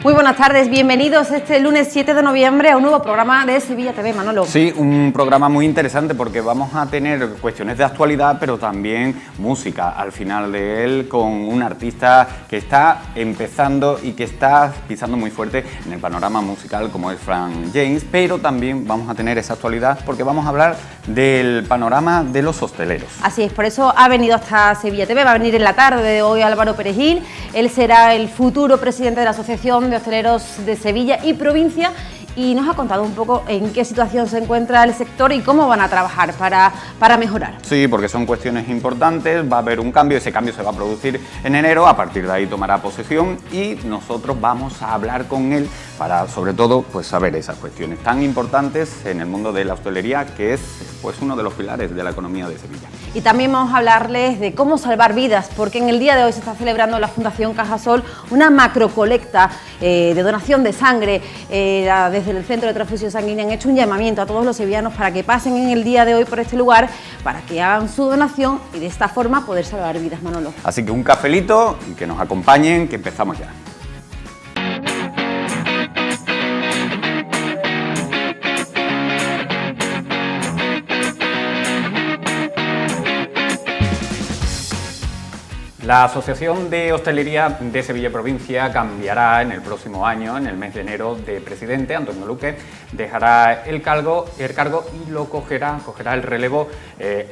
Muy buenas tardes, bienvenidos este lunes 7 de noviembre a un nuevo programa de Sevilla TV, Manolo. Sí, un programa muy interesante porque vamos a tener cuestiones de actualidad, pero también música al final de él, con un artista que está empezando y que está pisando muy fuerte en el panorama musical como es Frank James, pero también vamos a tener esa actualidad porque vamos a hablar del panorama de los hosteleros. Así es, por eso ha venido hasta Sevilla TV, va a venir en la tarde de hoy Álvaro Perejil, él será el futuro presidente de la Asociación de Hosteleros de Sevilla y provincia y nos ha contado un poco en qué situación se encuentra el sector y cómo van a trabajar para mejorar. Sí, porque son cuestiones importantes, va a haber un cambio, ese cambio se va a producir en enero, a partir de ahí tomará posesión y nosotros vamos a hablar con él para, sobre todo, pues saber esas cuestiones tan importantes en el mundo de la hostelería, que es pues uno de los pilares de la economía de Sevilla. Y también vamos a hablarles de cómo salvar vidas, porque en el día de hoy se está celebrando en la Fundación Cajasol una macrocolecta de donación de sangre. Desde el Centro de Transfusión Sanguínea han hecho un llamamiento a todos los sevillanos para que pasen en el día de hoy por este lugar, para que hagan su donación y de esta forma poder salvar vidas, Manolo. Así que un cafelito y que nos acompañen, que empezamos ya. La Asociación de Hostelería de Sevilla Provincia cambiará en el próximo año, en el mes de enero, de presidente. Antonio Luque dejará el cargo y lo cogerá el relevo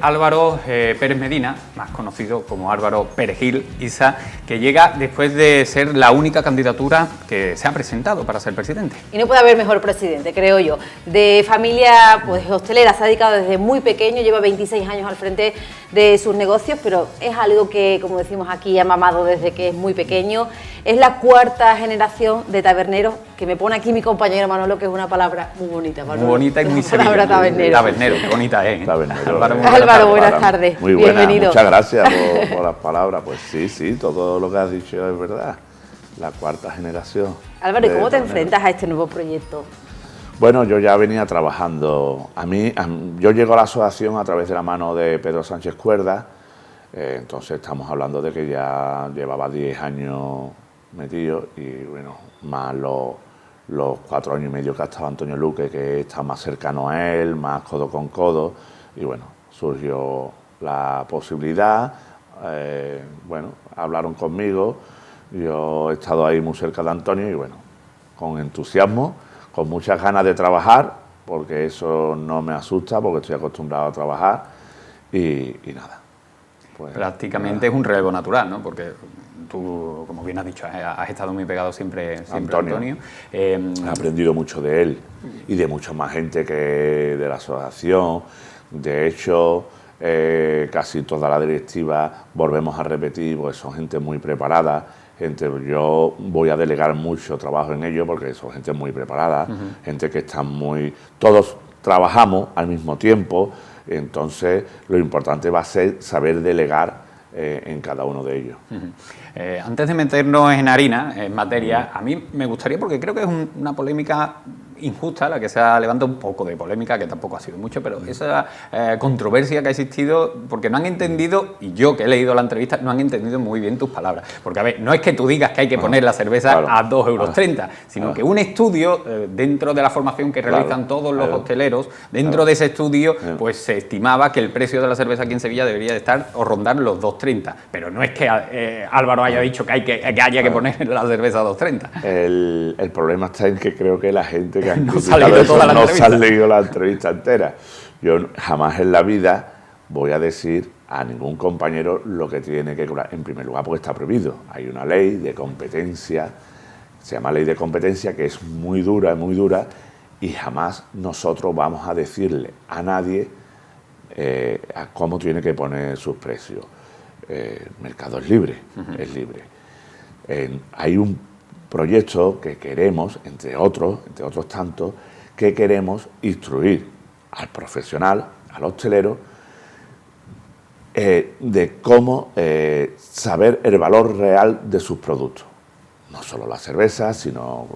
Álvaro Pérez Medina, más conocido como Álvaro Perejil Isa, que llega después de ser la única candidatura que se ha presentado para ser presidente. Y no puede haber mejor presidente, creo yo. De familia pues hostelera, se ha dedicado desde muy pequeño, lleva 26 años al frente de sus negocios, pero es algo que, como decimos aquí, ha mamado desde que es muy pequeño. Es la cuarta generación de taberneros, que me pone aquí mi compañero Manolo, que es una palabra muy bonita. Manolo. Muy bonita y muy sevillana. Palabra tabernero. Tabernero, qué bonita es, ¿eh? Tabernero. Álvaro, buenas tardes. Muy buenas, bienvenido. muchas gracias por las palabras. Pues sí, todo lo que has dicho es verdad. La cuarta generación. Álvaro, ¿y cómo te enfrentas a este nuevo proyecto? Bueno, yo ya venía trabajando. Yo llego a la asociación a través de la mano de Pedro Sánchez Cuerda. Entonces estamos hablando de que ya llevaba 10 años metido y bueno, más los 4 años y medio que ha estado Antonio Luque, que está más cercano a él, más codo con codo, y bueno, surgió la posibilidad, bueno, hablaron conmigo, yo he estado ahí muy cerca de Antonio y bueno, con entusiasmo, con muchas ganas de trabajar, porque eso no me asusta, porque estoy acostumbrado a trabajar y nada. Pues, prácticamente es un relevo natural, ¿no? Porque tú, como bien has dicho, has estado muy pegado siempre Antonio. He aprendido mucho de él y de mucha más gente que de la asociación. De hecho, casi toda la directiva volvemos a repetir, porque son gente muy preparada. Yo voy a delegar mucho trabajo en ello porque son gente muy preparada, gente que está todos trabajamos al mismo tiempo. Entonces, lo importante va a ser saber delegar en cada uno de ellos. Antes de meternos en harina, en materia, a mí me gustaría, porque creo que es una polémica injusta, la que se ha levantado un poco de polémica, que tampoco ha sido mucho, pero esa controversia que ha existido, porque no han entendido, y yo que he leído la entrevista, no han entendido muy bien tus palabras. Porque, a ver, no es que tú digas que hay que poner la cerveza a 2,30 €, sino que un estudio, dentro de la formación que realizan todos los hosteleros, dentro de ese estudio, pues se estimaba que el precio de la cerveza aquí en Sevilla debería de estar o rondar los 2,30 €. Pero no es que Álvaro haya dicho que haya que poner la cerveza a 2,30 €. El problema está en que creo que la gente que no se ha leído la entrevista entera. Yo jamás en la vida voy a decir a ningún compañero lo que tiene que cobrar. En primer lugar, porque está prohibido. Hay una ley de competencia, se llama ley de competencia, que es muy dura, y jamás nosotros vamos a decirle a nadie a cómo tiene que poner sus precios. El mercado es libre, es libre. Hay un proyecto que queremos, entre otros tantos, que queremos instruir al profesional, al hostelero, de cómo saber el valor real de sus productos. No solo la cerveza, sino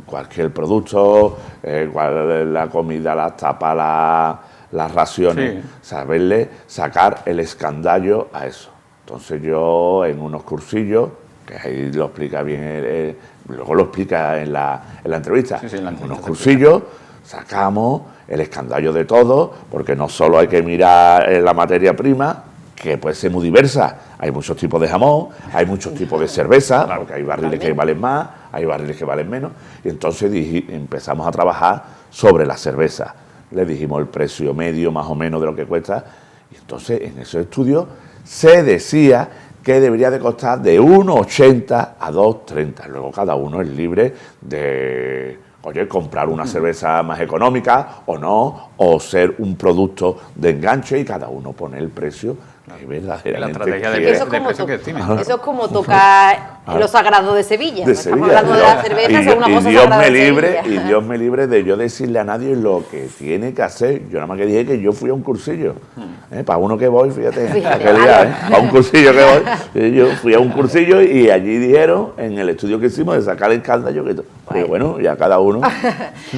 cualquier producto, la comida, las tapas, las raciones, sí. Saberle sacar el escandallo a eso. Entonces yo en unos cursillos que ahí lo explica bien, luego lo explica en la entrevista. Sí, en la entrevista unos cursillos, sacamos el escandallo de todo, porque no solo hay que mirar la materia prima, que puede ser muy diversa. Hay muchos tipos de jamón, hay muchos tipos de cerveza, porque hay barriles que valen más, hay barriles que valen menos. Y entonces empezamos a trabajar sobre la cerveza. Le dijimos el precio medio más o menos de lo que cuesta. Y entonces en esos estudios se decía que debería de costar de 1,80 a 2,30. Luego cada uno es libre de, oye, comprar una cerveza más económica o no, o ser un producto de enganche, y cada uno pone el precio que verdaderamente la estrategia de quiere. Eso es como precio que estime. eso es como tocar lo sagrado de Sevilla. De Estamos Sevilla. hablando de la cerveza, es una cosa Dios sagrada me de libre, Sevilla. y Dios me libre de yo decirle a nadie lo que tiene que hacer. Yo nada más que dije que yo fui a un cursillo. Para uno que voy, fíjate, aquel día, para un cursillo que voy, yo fui a un cursillo y allí dijeron, en el estudio que hicimos, de sacar el escándalo, que pero bueno, ya cada uno.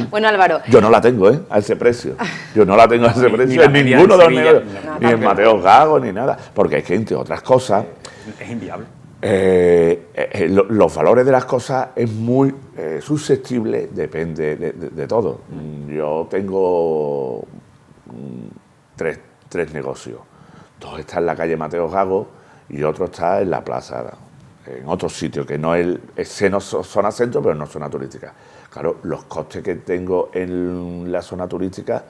Bueno, Álvaro, Yo no la tengo, a ese precio. Yo no la tengo a ese precio la en media ninguno en de los Sevilla, negocios, ni en Mateo Gago, ni nada. Porque es que, entre otras cosas, Es inviable. los valores de las cosas es muy susceptible, depende de todo. Yo tengo tres negocios. Dos están en la calle Mateo Gago y otro está en la plaza, en otro sitio, que no es zona centro, pero no zona turística. Claro, los costes que tengo en la zona turística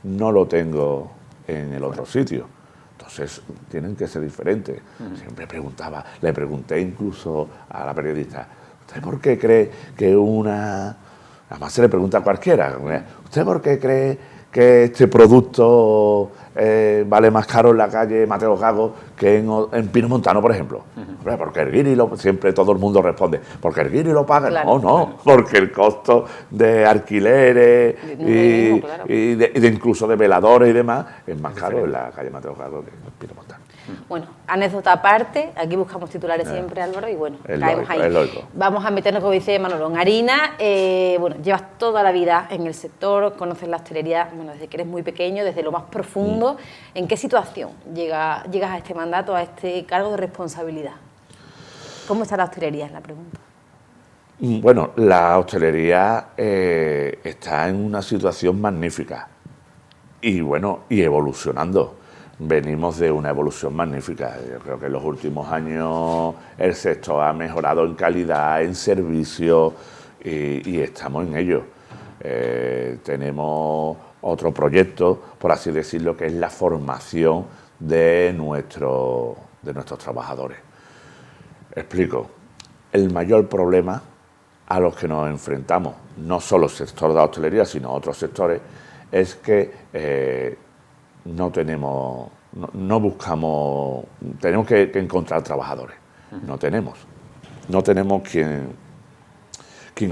no lo tengo en el otro sitio. Entonces, tienen que ser diferentes. Siempre le pregunté incluso a la periodista, ¿usted por qué cree que una...? Además se le pregunta a cualquiera, ¿usted por qué cree que este producto vale más caro en la calle Mateo Gago que en Pino Montano, por ejemplo? Hombre, porque el guiri siempre todo el mundo responde, porque el guiri lo paga. Claro. No, porque el costo de alquileres mismo, claro. y de incluso de veladores y demás es más caro en la calle Mateo Gago que en Pino Montano. bueno, anécdota aparte, aquí buscamos titulares siempre, Álvaro, y bueno, Es caemos lógico, ahí. es lógico. Vamos a meternos, como dice Manolo, en harina. Bueno, llevas toda la vida en el sector, conoces la hostelería, bueno, desde que eres muy pequeño, desde lo más profundo. ¿En qué situación llegas a este mandato, a este cargo de responsabilidad? ¿Cómo está la hostelería? Es la pregunta. Bueno, la hostelería está en una situación magnífica y bueno, y evolucionando. Venimos de una evolución magnífica. Yo creo que en los últimos años el sector ha mejorado en calidad, en servicio, y estamos en ello. Tenemos otro proyecto, por así decirlo, que es la formación de nuestros trabajadores. Explico. El mayor problema a los que nos enfrentamos, no solo el sector de la hostelería, sino otros sectores, es que no buscamos, tenemos que encontrar trabajadores. No tenemos quien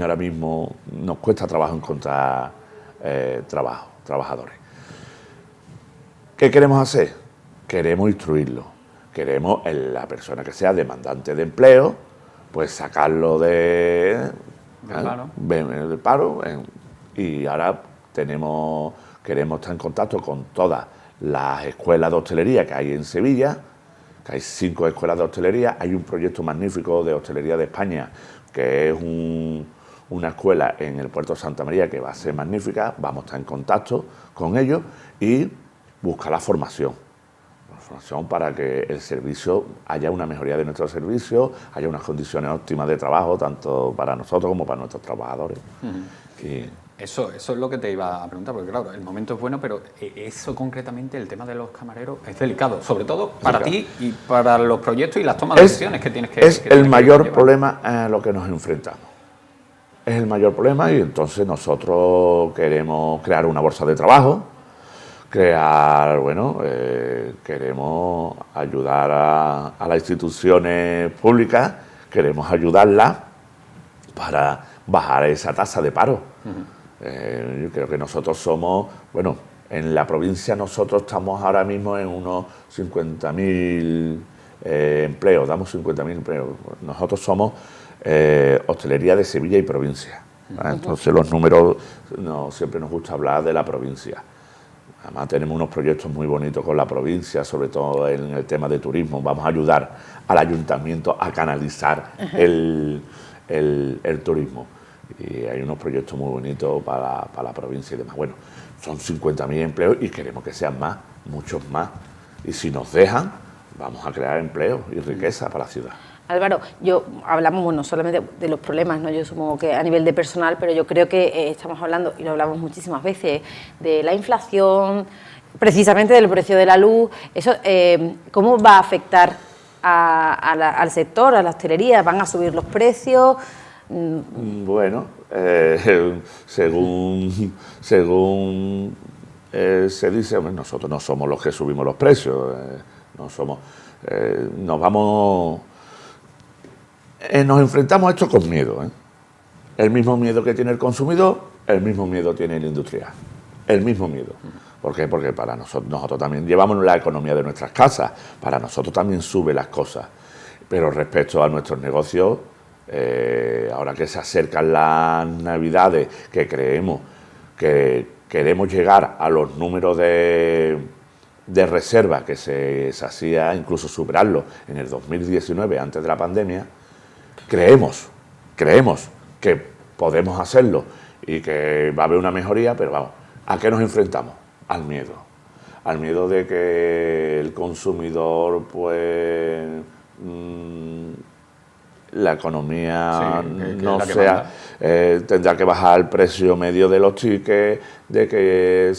ahora mismo nos cuesta trabajo encontrar trabajadores. ¿Qué queremos hacer? Queremos instruirlo. Queremos la persona que sea demandante de empleo, pues sacarlo del paro, y ahora queremos estar en contacto con todas las escuelas de hostelería que hay en Sevilla, que hay 5 escuelas de hostelería. Hay un proyecto magnífico de hostelería de España, que es una escuela en el puerto de Santa María, que va a ser magnífica. Vamos a estar en contacto con ellos y buscar la formación para que el servicio, haya una mejoría de nuestro servicio, haya unas condiciones óptimas de trabajo, tanto para nosotros como para nuestros trabajadores. Eso es lo que te iba a preguntar, porque claro, el momento es bueno, pero eso concretamente, el tema de los camareros, es delicado, sobre todo para ti y para los proyectos y las tomas de decisiones que tienes que Es el mayor problema a lo que nos enfrentamos. Es el mayor problema, y entonces nosotros queremos crear una bolsa de trabajo, queremos ayudar a las instituciones públicas, queremos ayudarlas para bajar esa tasa de paro. Yo creo que nosotros somos, en la provincia nosotros estamos ahora mismo en unos 50.000 empleos, damos 50.000 empleos. Nosotros somos hostelería de Sevilla y provincia. Entonces los números, siempre nos gusta hablar de la provincia. Además tenemos unos proyectos muy bonitos con la provincia, sobre todo en el tema de turismo. Vamos a ayudar al ayuntamiento a canalizar el turismo. Y hay unos proyectos muy bonitos para la provincia y demás. Bueno, son 50.000 empleos y queremos que sean más, muchos más. Y si nos dejan, vamos a crear empleos y riqueza para la ciudad. Álvaro, hablamos, bueno, solamente de los problemas, ¿no? Yo supongo que a nivel de personal, pero yo creo que estamos hablando, y lo hablamos muchísimas veces, de la inflación, precisamente del precio de la luz. Eso, ¿cómo va a afectar al sector, a la hostelería? ¿Van a subir los precios? Bueno, según se dice, bueno, nosotros no somos los que subimos los precios, nos enfrentamos a esto con miedo, ¿eh? El mismo miedo que tiene el consumidor, el mismo miedo tiene el industrial, el mismo miedo. ¿Por qué? Porque para nosotros también llevamos la economía de nuestras casas, para nosotros también sube las cosas, pero respecto a nuestros negocios, ahora que se acercan las Navidades, que creemos que queremos llegar a los números de reserva que se hacía, incluso superarlo en el 2019, antes de la pandemia, creemos que podemos hacerlo y que va a haber una mejoría, pero vamos, ¿a qué nos enfrentamos? Al miedo de que el consumidor, pues, la economía no sea, tendrá que bajar el precio medio de los tickets, de que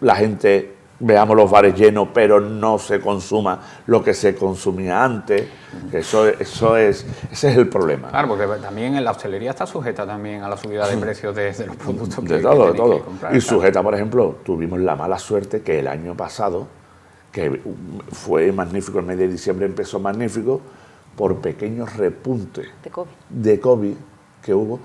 la gente veamos los bares llenos, pero no se consuma lo que se consumía antes. Ese es el problema. Claro, porque también la hostelería está sujeta también a la subida de precios de los productos de todo. Comprar, y sujeta, por ejemplo, tuvimos la mala suerte que el año pasado, que fue magnífico, el mes de diciembre empezó magnífico, por pequeños repuntes de COVID que hubo,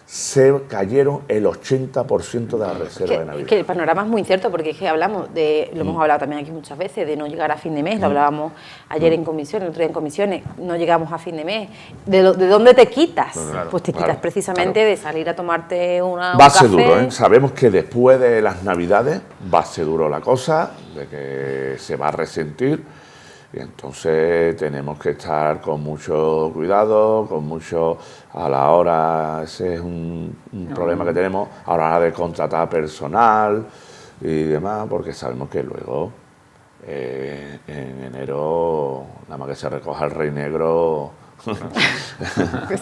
se cayeron el 80% de la reserva de Navidad. Que el panorama es muy incierto, porque es que hablamos lo hemos hablado también aquí muchas veces, de no llegar a fin de mes, lo hablábamos ayer en comisión, el otro día en comisiones, no llegamos a fin de mes. ¿De dónde te quitas? Pues te quitas precisamente de salir a tomarte un café. Va a ser duro, ¿eh? Sabemos que después de las Navidades va a ser duro la cosa, de que se va a resentir. Y entonces tenemos que estar con mucho cuidado, a la hora, ese es un problema que tenemos, a la hora de contratar personal y demás, porque sabemos que luego en enero, nada más que se recoja el Rey Negro,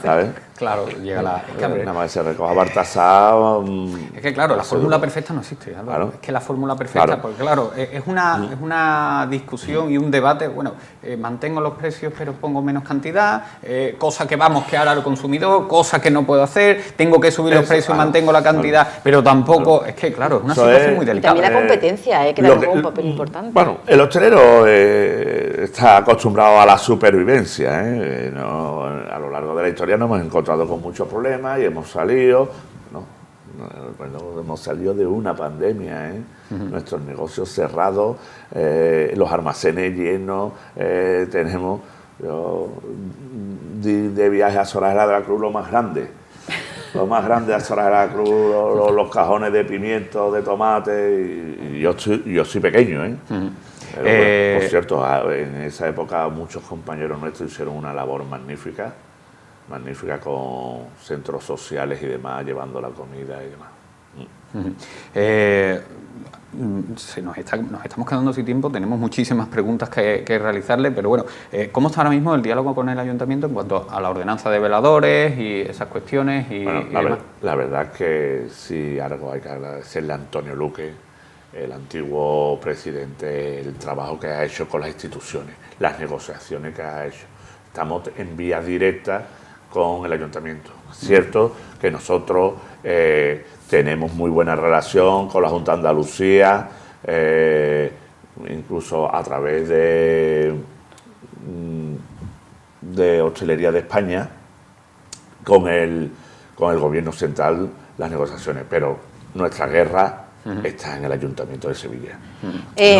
¿sabes? Claro, llega nada más que se recoja Baltasar. Es que claro, la fórmula perfecta no existe, Álvaro. Claro. Es que la fórmula perfecta, porque claro, es una discusión y un debate. Bueno, mantengo los precios pero pongo menos cantidad, cosa que hará el consumidor, cosa que no puedo hacer, tengo que subir los precios y mantengo la cantidad, pero tampoco, es que claro, es una situación muy delicada. Y también la competencia, que también un papel importante. Bueno, el hostelero está acostumbrado a la supervivencia, a lo largo de la historia nos hemos encontrado con muchos problemas y hemos salido, hemos salido de una pandemia, nuestros negocios cerrados, los almacenes llenos, tenemos de viaje a Sorajera de la Cruz lo más grande a Sorajera de la Cruz, los cajones de pimiento, de tomate, y yo soy pequeño, Pero, bueno, por cierto, en esa época muchos compañeros nuestros hicieron una labor magnífica con centros sociales y demás, llevando la comida y demás. Nos estamos quedando sin tiempo, tenemos muchísimas preguntas que realizarle, pero bueno, ¿cómo está ahora mismo el diálogo con el ayuntamiento en cuanto a la ordenanza de veladores y esas cuestiones? La verdad es que sí, algo hay que agradecerle a Antonio Luque, el antiguo presidente, el trabajo que ha hecho con las instituciones, las negociaciones que ha hecho. Estamos en vía directa con el ayuntamiento. Es cierto que nosotros tenemos muy buena relación con la Junta de Andalucía, incluso a través de Hostelería de España, con el gobierno central, las negociaciones, pero nuestra guerra está en el Ayuntamiento de Sevilla.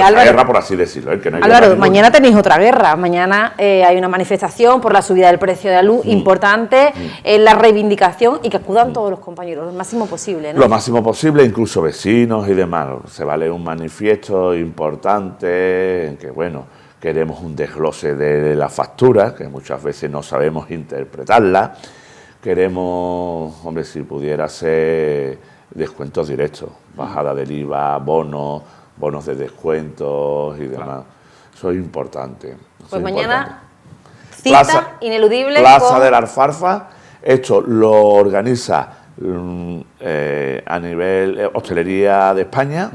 Álvaro, guerra, por así decirlo. Que no hay Álvaro, guerra mañana tenéis otra guerra. Mañana hay una manifestación por la subida del precio de la luz importante, la reivindicación y que acudan todos los compañeros lo máximo posible, ¿no? Lo máximo posible, incluso vecinos y demás. Se vale un manifiesto importante en que, bueno, queremos un desglose de la factura, que muchas veces no sabemos interpretarla. Queremos, hombre, si pudiera ser descuentos directos, bajada del IVA, bonos de descuentos y demás. Eso es importante. Pues mañana, cita ineludible. Plaza de la Alfarfa. Esto lo organiza a nivel Hostelería de España,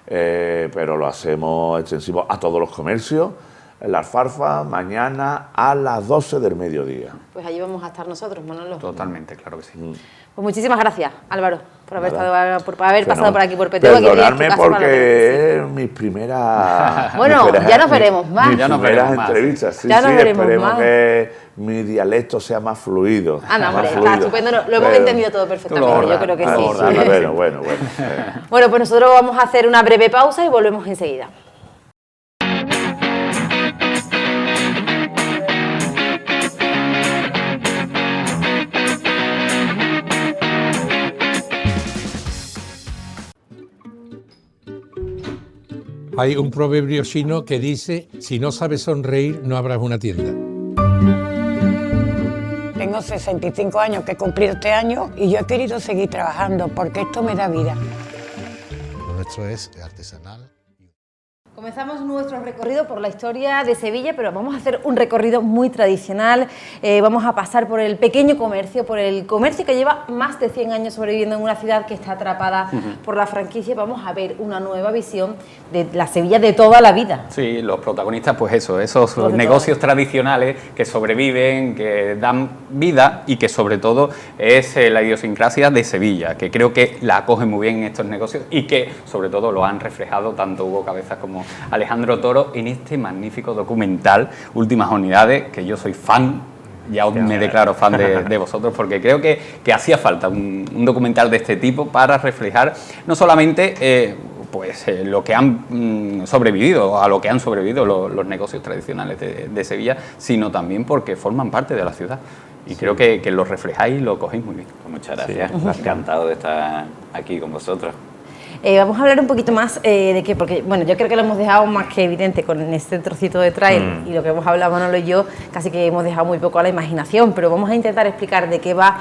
pero lo hacemos extensivo a todos los comercios. La Alfarfa, mañana a las 12 del mediodía. Pues allí vamos a estar nosotros, Manolo. Totalmente, claro que sí. Pues muchísimas gracias, Álvaro, por haber, pasado por aquí, por PTV. Perdonadme porque es mis primeras... Bueno, ya nos veremos más. Mis primeras entrevistas. Sí, esperemos que mi dialecto sea más fluido. No, hombre, está estupendo, lo hemos entendido todo perfectamente, yo creo que sí. Bueno. Bueno, pues nosotros vamos a hacer una breve pausa y volvemos enseguida. Hay un proverbio chino que dice, si no sabes sonreír, no abras una tienda. Tengo 65 años que he cumplido este año y yo he querido seguir trabajando porque esto me da vida. Lo nuestro es artesanal. Comenzamos nuestro recorrido por la historia de Sevilla, pero vamos a hacer un recorrido muy tradicional. Vamos a pasar por el pequeño comercio, por el comercio que lleva más de 100 años sobreviviendo en una ciudad que está atrapada por la franquicia. Vamos a ver una nueva visión de la Sevilla de toda la vida. Sí, los protagonistas, pues eso, esos negocios tradicionales que sobreviven, que dan vida y que sobre todo es la idiosincrasia de Sevilla, que creo que la acogen muy bien en estos negocios y que sobre todo lo han reflejado tanto Hugo Cabezas como Alejandro Toro en este magnífico documental Últimas Unidades, que yo soy fan, ya me declaro fan de vosotros, porque creo que hacía falta un documental de este tipo para reflejar no solamente lo que han sobrevivido, a lo que han sobrevivido los negocios tradicionales de Sevilla, sino también porque forman parte de la ciudad. Y creo que lo reflejáis y lo cogéis muy bien. Pues muchas gracias, encantado de estar aquí con vosotros. Vamos a hablar un poquito más de qué, porque bueno, yo creo que lo hemos dejado más que evidente con este trocito de trail y lo que hemos hablado Manolo y yo, casi que hemos dejado muy poco a la imaginación, pero vamos a intentar explicar de qué va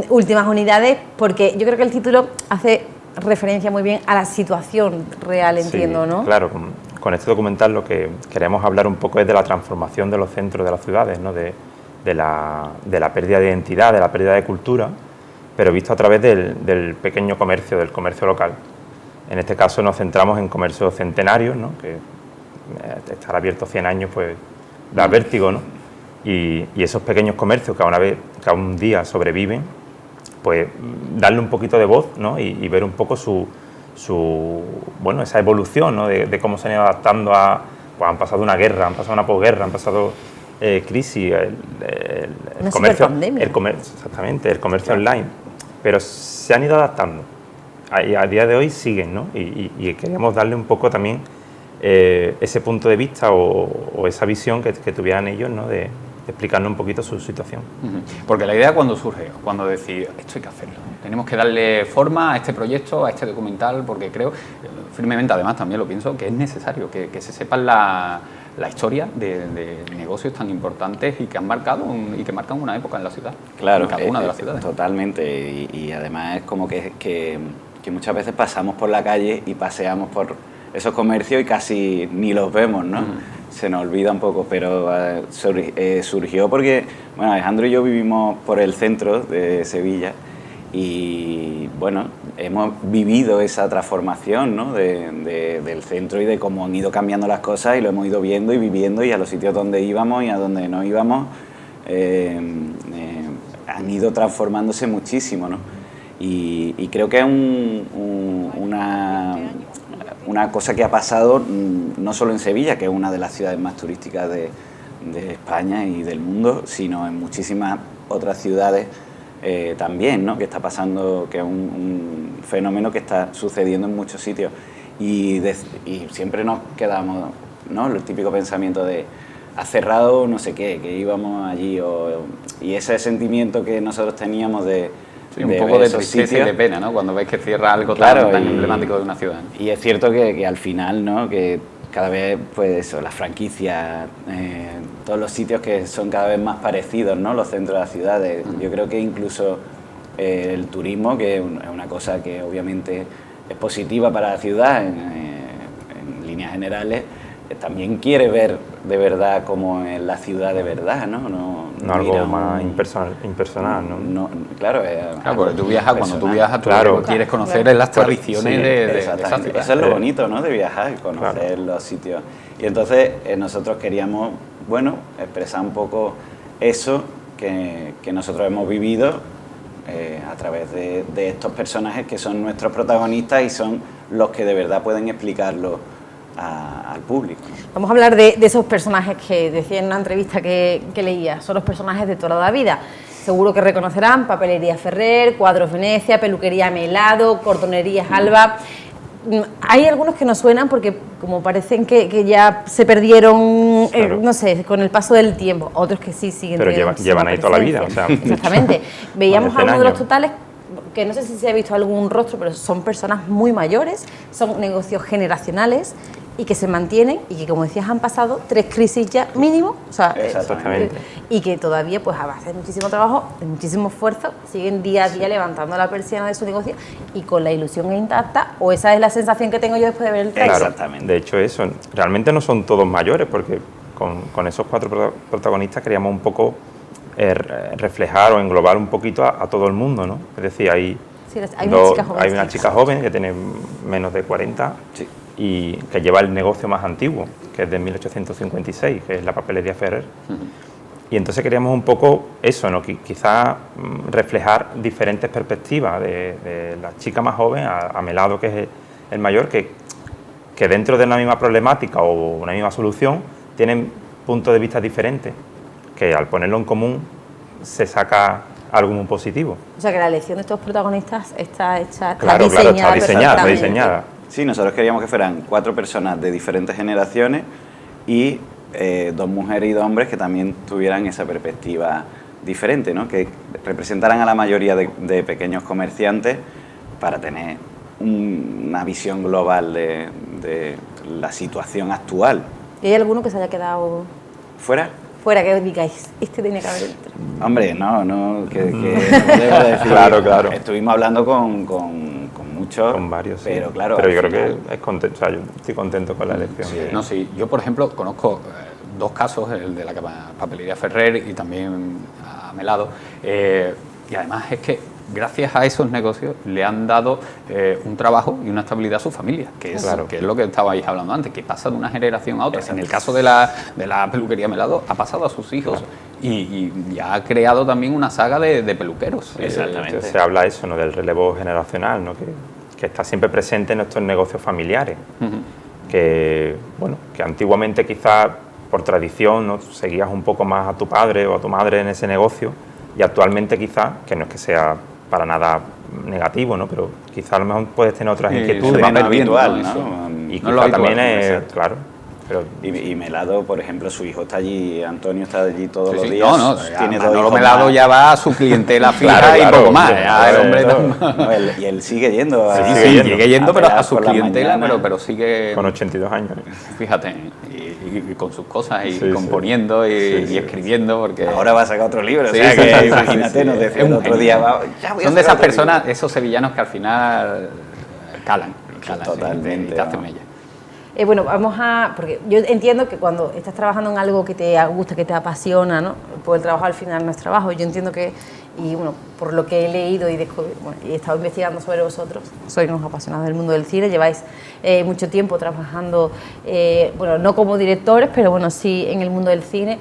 Últimas Unidades, porque yo creo que el título hace referencia muy bien a la situación real, entiendo, sí, ¿no? Claro, con este documental lo que queremos hablar un poco es de la transformación de los centros de las ciudades, ¿no? de la pérdida de identidad, de la pérdida de cultura, pero visto a través del pequeño comercio, del comercio local. En este caso nos centramos en comercios centenarios, ¿no? Que estar abiertos 100 años pues da vértigo, ¿no? Y esos pequeños comercios que a un día sobreviven, pues darle un poquito de voz, ¿no? y ver un poco esa evolución, ¿no? de cómo se han ido adaptando a... Pues han pasado una guerra, han pasado una posguerra, han pasado crisis, el comercio, exactamente, el comercio online, pero se han ido adaptando y a día de hoy siguen, ¿no? Y queríamos darle un poco también ese punto de vista o esa visión que tuvieran ellos, ¿no? de explicarnos un poquito su situación. Porque la idea cuando surge, cuando decís, esto hay que hacerlo, tenemos que darle forma a este proyecto, a este documental, porque creo, firmemente además también lo pienso, que es necesario que se sepan la historia de negocios tan importantes y que han marcado y que marcan una época en la ciudad, claro, en cada una de las ciudades. Totalmente, y además es como que muchas veces pasamos por la calle y paseamos por esos comercios y casi ni los vemos, ¿no? Se nos olvida un poco, pero surgió porque, bueno, Alejandro y yo vivimos por el centro de Sevilla y, bueno, hemos vivido esa transformación, ¿no? del centro y de cómo han ido cambiando las cosas y lo hemos ido viendo y viviendo, y a los sitios donde íbamos y a donde no íbamos han ido transformándose muchísimo, ¿no? Y creo que es una cosa que ha pasado no solo en Sevilla, que es una de las ciudades más turísticas de España y del mundo, sino en muchísimas otras ciudades también, ¿no? Que está pasando, que es un fenómeno que está sucediendo en muchos sitios. Y siempre nos quedamos, ¿no? El típico pensamiento de ha cerrado no sé qué, que íbamos allí, y ese sentimiento que nosotros teníamos de un poco de esos tristeza sitios, y de pena, ¿no? Cuando ves que cierra algo claro, tan emblemático de una ciudad. Y es cierto que al final, ¿no? Que cada vez, pues eso, las franquicias, todos los sitios que son cada vez más parecidos, ¿no? Los centros de las ciudades. Yo creo que incluso el turismo, que es una cosa que obviamente es positiva para la ciudad en líneas generales, también quiere ver de verdad cómo es la ciudad de verdad, ¿no? No algo más impersonal, ¿no? Claro, porque tú viajas, cuando tú viajas, tú claro, quieres conocer las tradiciones de esa ciudad. Eso es lo bonito, ¿no? De viajar, conocer los sitios. Y entonces nosotros queríamos, bueno, expresar un poco eso que nosotros hemos vivido a través de estos personajes que son nuestros protagonistas y son los que de verdad pueden explicarlo al público, ¿no? Vamos a hablar de esos personajes que decía en una entrevista que leía, son los personajes de toda la vida. Seguro que reconocerán Papelería Ferrer, Cuadros Venecia, Peluquería Melado, Cordonerías Alba. Hay algunos que nos suenan porque como parecen que ya se perdieron, claro, no sé, con el paso del tiempo. Otros que sí siguen pero teniendo llevan ahí toda la vida, presencia. o sea, Exactamente. Veíamos más de 100 algunos de los años. totales que no sé si se ha visto algún rostro, pero son personas muy mayores, son negocios generacionales y que se mantienen y que, como decías, han pasado 3 crisis ya mínimo, o sea, Exactamente. y que todavía, pues a base de muchísimo trabajo, de muchísimo esfuerzo, siguen día a día levantando la persiana de su negocio y con la ilusión intacta, o esa es la sensación que tengo yo después de ver el trailer. Claro, Exactamente. de hecho eso, realmente no son todos mayores, porque con esos 4 protagonistas queríamos un poco reflejar o englobar un poquito a todo el mundo, ¿no? Es decir, hay una chica joven que tiene menos de 40, Sí. y que lleva el negocio más antiguo, que es de 1856, que es la Papelería Ferrer. Y entonces queríamos un poco eso, ¿no? Quizá reflejar diferentes perspectivas de la chica más joven a Melado, que es el mayor, que dentro de una misma problemática o una misma solución tienen puntos de vista diferentes, que al ponerlo en común se saca algo muy positivo. O sea, que la elección de estos protagonistas está hecha, Claro, está está diseñada. perfectamente. Sí, nosotros queríamos que fueran 4 personas de diferentes generaciones y 2 mujeres y 2 hombres que también tuvieran esa perspectiva diferente, ¿no? Que representaran a la mayoría de pequeños comerciantes para tener una visión global de la situación actual. ¿Y hay alguno que se haya quedado ¿Fuera? fuera, que os digáis, este tenía que haber dentro? Hombre, que no debo decir. Claro. Estuvimos hablando con muchos, Con varios, sí. pero claro. Pero al yo creo final- que es contento, o sea, yo estoy contento con la elección. Sí. No, sí, yo por ejemplo conozco 2 casos, el de la Papelería Ferrer y también a Melado, y además es que gracias a esos negocios le han dado un trabajo y una estabilidad a su familia, que es lo que estabais hablando antes, que pasa de una generación a otra. En el caso de la Peluquería Melado ha pasado a sus hijos y ya ha creado también una saga de peluqueros. Exactamente. Se habla eso, ¿no? Del relevo generacional, ¿no? Que está siempre presente en nuestros negocios familiares. Que antiguamente quizás por tradición, ¿no? Seguías un poco más a tu padre o a tu madre en ese negocio, y actualmente quizás, que no es que sea para nada negativo, ¿no? Pero quizás a lo mejor puedes tener otras inquietudes. menos ¿no? habitual, Eso. ¿no? Y No quizá lo habitual, también es, exacto. claro. Pero Y Melado, por ejemplo, su hijo está allí, Antonio está allí todos Sí, los sí. días. No, tiene 2 Manolo hijos Melado más. ya va a su clientela fija Claro, y claro, poco más. hombre, Ya el hombre No, y él sigue yendo. Sí, sigue sí, yendo. sigue yendo, pero a pegar su por la clientela, mañana. pero sigue, con 82 años. fíjate, y con sus cosas, y Sí, componiendo, y escribiendo, porque... Ahora va a sacar otro libro, Sí, o sea sí, que sí, sí, imagínate, sí, nos sí. decía Es el un otro genio. día, ya voy a Son de esas sacar otro personas, libro. esos sevillanos que al final calan, Totalmente, y te hacen ¿no? mella. Bueno, porque yo entiendo que cuando estás trabajando en algo que te gusta, que te apasiona, ¿no? Pues el trabajo al final no es trabajo. Yo entiendo que, y bueno, por lo que he leído y he estado investigando sobre vosotros, sois unos apasionados del mundo del cine, lleváis mucho tiempo trabajando, no como directores, pero bueno, sí en el mundo del cine.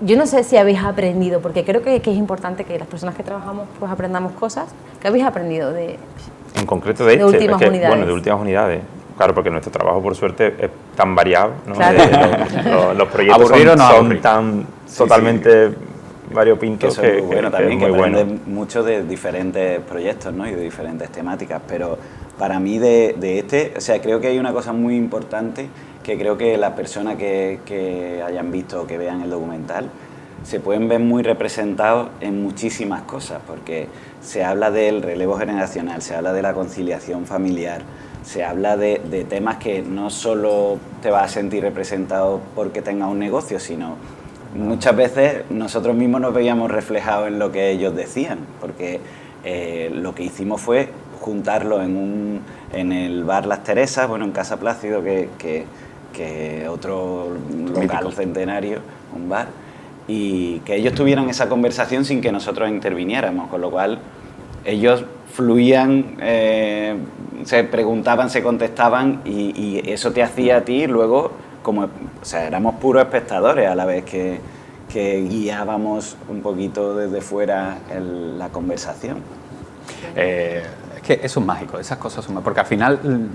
Yo no sé si habéis aprendido, porque creo que es importante que las personas que trabajamos pues aprendamos cosas. ¿Qué habéis aprendido de...? En concreto de últimas unidades. Bueno, de últimas unidades. Claro, porque nuestro trabajo, por suerte, es tan variado, ¿no? Claro. Los proyectos Aburrir o no son aburrir. tan totalmente variopinto eso es muy bueno también, es que muy bueno. aprende mucho de diferentes proyectos, ¿no? Y de diferentes temáticas, pero para mí de este, o sea, creo que hay una cosa muy importante que creo que las personas que hayan visto o que vean el documental se pueden ver muy representados en muchísimas cosas, porque se habla del relevo generacional, se habla de la conciliación familiar, se habla de temas que no solo te vas a sentir representado porque tengas un negocio, sino muchas veces nosotros mismos nos veíamos reflejados en lo que ellos decían, porque lo que hicimos fue juntarlo en el bar Las Teresas, bueno, en Casa Plácido, que otro local centenario, un bar, y que ellos tuvieran esa conversación sin que nosotros interviniéramos, con lo cual ellos fluían, se preguntaban, se contestaban y eso te hacía a ti luego, como, o sea, éramos puros espectadores a la vez que guiábamos un poquito desde fuera la conversación. Es que eso es mágico, esas cosas son mágicas, porque al final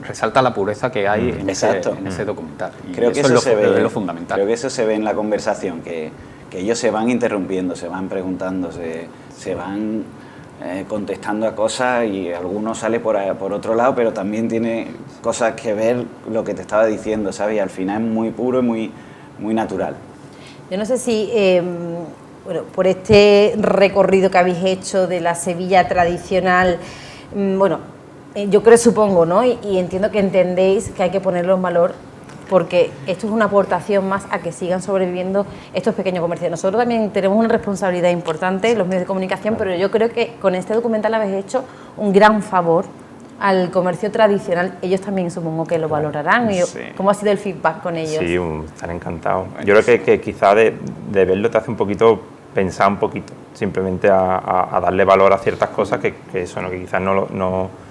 resalta la pureza que hay en ese documental. Y creo que eso se ve, es lo fundamental. Creo que eso se ve en la conversación, que ellos se van interrumpiendo, se van preguntando, se van contestando a cosas y alguno sale por otro lado, pero también tiene cosas que ver lo que te estaba diciendo, ¿sabes? Y al final es muy puro y muy natural. Yo no sé si, bueno, por este recorrido que habéis hecho de la Sevilla tradicional, bueno, yo creo, supongo, ¿no? Y entiendo que entendéis que hay que ponerlo en valor, porque esto es una aportación más a que sigan sobreviviendo estos pequeños comercios. Nosotros también tenemos una responsabilidad importante, los medios de comunicación, pero yo creo que con este documental habéis hecho un gran favor al comercio tradicional. Ellos también supongo que lo valorarán. Sí. ¿Cómo ha sido el feedback con ellos? Sí, están encantados. Yo creo que quizá de verlo te hace un poquito pensar un poquito, simplemente a darle valor a ciertas cosas que eso, ¿no? Que quizás no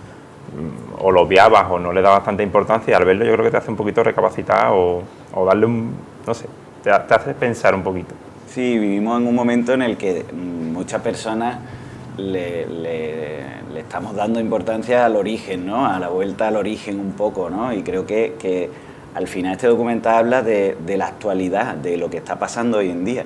o lo obviabas o no le dabas tanta importancia, y al verlo yo creo que te hace un poquito recapacitar o darle no sé, te hace pensar un poquito. Sí, vivimos en un momento en el que muchas personas le estamos dando importancia al origen, ¿no? A la vuelta al origen un poco, ¿no? Y creo que al final este documental habla de la actualidad, de lo que está pasando hoy en día.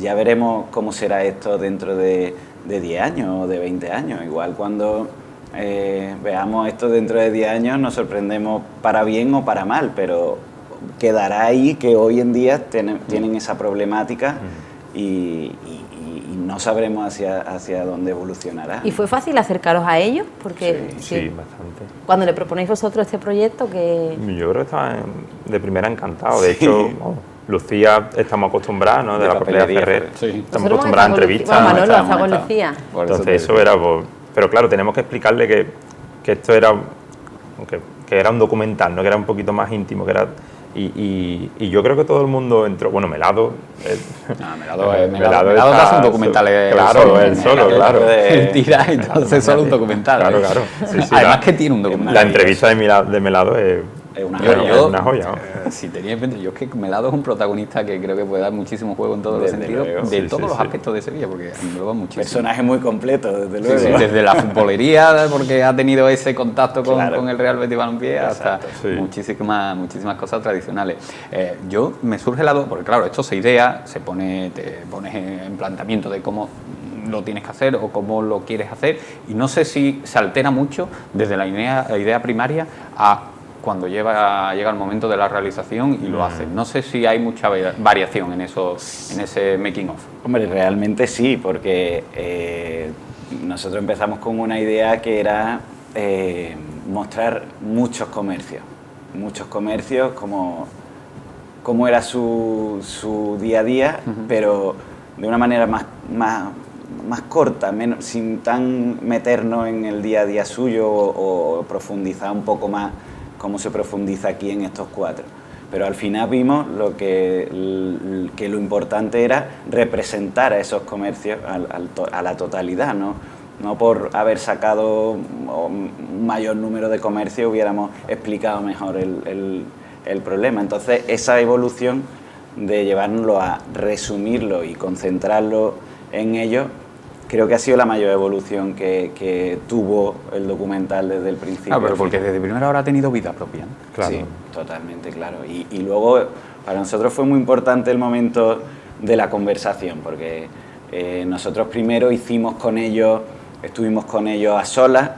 Ya veremos cómo será esto dentro de 10 años o de 20 años. Igual cuando veamos esto dentro de 10 años nos sorprendemos para bien o para mal, pero quedará ahí que hoy en día tienen esa problemática y no sabremos hacia dónde evolucionará. ¿Y fue fácil acercaros a ellos? Porque Sí, bastante. cuando le proponéis vosotros este proyecto, que Yo creo que estaban de primera encantados. De hecho, Lucía estamos acostumbrados, ¿no? De la papelería Ferrer. Sí. Estamos acostumbrados a entrevistas. Bueno, Manolo, estamos, hasta con estamos. Lucía. Entonces eso era... Pero claro, tenemos que explicarle que esto era... Que era un documental, ¿no? Que era un poquito más íntimo, que era... Y yo creo que todo el mundo entró... Bueno, Melado... Melado hace un documental. Claro, él solo, claro. Él tira, entonces solo un documental. Claro, claro. Sí, Además que tiene un documental. La entrevista de Melado es una una joya. ¿no? Si teníais en mente, yo es que Melado es un protagonista que creo que puede dar muchísimo juego en todos los Desde sentidos, luego. de Sí, todos sí, los sí. aspectos de Sevilla, porque engloba muchísimo. Personaje muy completo, desde luego. Sí, desde la futbolería, porque ha tenido ese contacto Claro. con el Real Betis Balompié, hasta Exacto, sí. muchísimas cosas tradicionales. Yo me surge la duda, porque claro, esto se idea, te pones en planteamiento de cómo lo tienes que hacer o cómo lo quieres hacer, y no sé si se altera mucho desde la idea primaria a cuando llega el momento de la realización y lo haces. No sé si hay mucha variación en ese making of. Hombre, realmente sí, porque nosotros empezamos con una idea que era mostrar muchos comercios, cómo era su día a día, pero de una manera más corta, sin tan meternos en el día a día suyo o profundizar un poco más cómo se profundiza aquí en estos 4. Pero al final vimos que lo importante era representar a esos comercios a la totalidad, no por haber sacado un mayor número de comercios hubiéramos explicado mejor el problema. Entonces esa evolución de llevárnoslo a resumirlo y concentrarlo en ello, creo que ha sido la mayor evolución que tuvo el documental desde el principio. Claro, pero porque desde primera hora ha tenido vida propia, ¿no? Claro. Sí, totalmente, claro. Y luego, para nosotros fue muy importante el momento de la conversación, porque nosotros primero estuvimos con ellos a solas,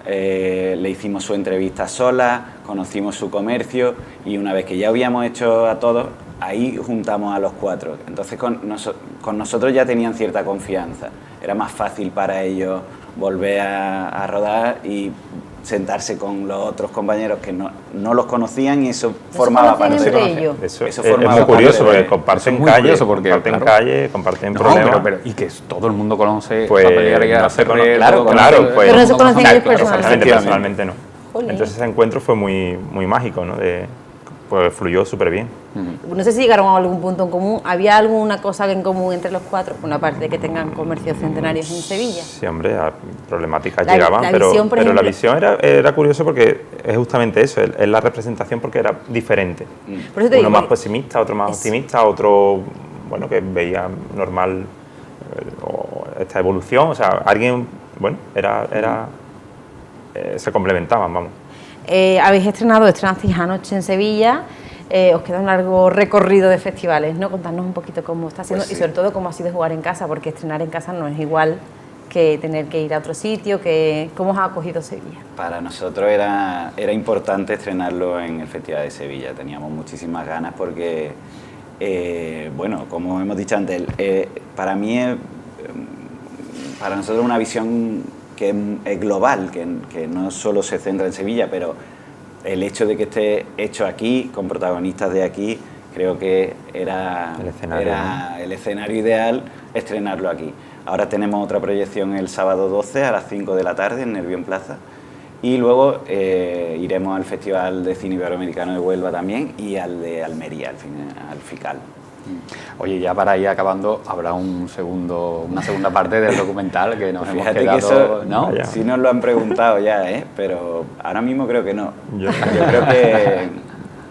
le hicimos su entrevista sola, conocimos su comercio y una vez que ya habíamos hecho a todos, ahí juntamos a los 4. Entonces con nosotros ya tenían cierta confianza, era más fácil para ellos volver a rodar y sentarse con los otros compañeros que no los conocían y eso formaba parte de ellos. Eso es formaba muy curioso parte de- porque comparten Eso es muy calle, curioso porque, comparten claro. calle, comparten No, problemas. pero y que todo el mundo conoce Pues, Papelería no se conoce. Ferrer, Claro, todo claro, conoce- pues- Pero no se todo el mundo conocen conoce- ellos claro, personalmente. Personalmente no. Jolín. Entonces ese encuentro fue muy mágico, ¿no? Pues fluyó súper bien. No sé si llegaron a algún punto en común. ¿Había alguna cosa en común entre los 4? Una parte de que tengan comercios centenarios en Sevilla. Sí, hombre, problemáticas La llegaban, visión, por pero la ejemplo. visión era curioso porque es justamente eso, es la representación porque era diferente. Por eso te Uno digo, más pesimista, otro más optimista, otro, bueno, que veía normal esta evolución, o sea, alguien, bueno, se complementaban, vamos. Estrenasteis anoche en Sevilla, os queda un largo recorrido de festivales, ¿no? Contarnos un poquito cómo está siendo Pues sí. y sobre todo cómo ha sido jugar en casa, porque estrenar en casa no es igual que tener que ir a otro sitio, ¿cómo os ha acogido Sevilla? Para nosotros era importante estrenarlo en el Festival de Sevilla, teníamos muchísimas ganas porque, bueno, como hemos dicho antes, para mí para nosotros es una visión que es global, que no solo se centra en Sevilla, pero el hecho de que esté hecho aquí, con protagonistas de aquí, creo que era el escenario ideal estrenarlo aquí. Ahora tenemos otra proyección el sábado 12 a las 5 de la tarde en Nervión Plaza y luego iremos al Festival de Cine Iberoamericano de Huelva también y al de Almería, al FICAL. Oye, ya para ir acabando, habrá una segunda parte del documental que nos hemos Fíjate quedado, que eso, ¿no? Vaya. sí nos lo han preguntado ya, pero ahora mismo creo que no. Yo- Yo creo que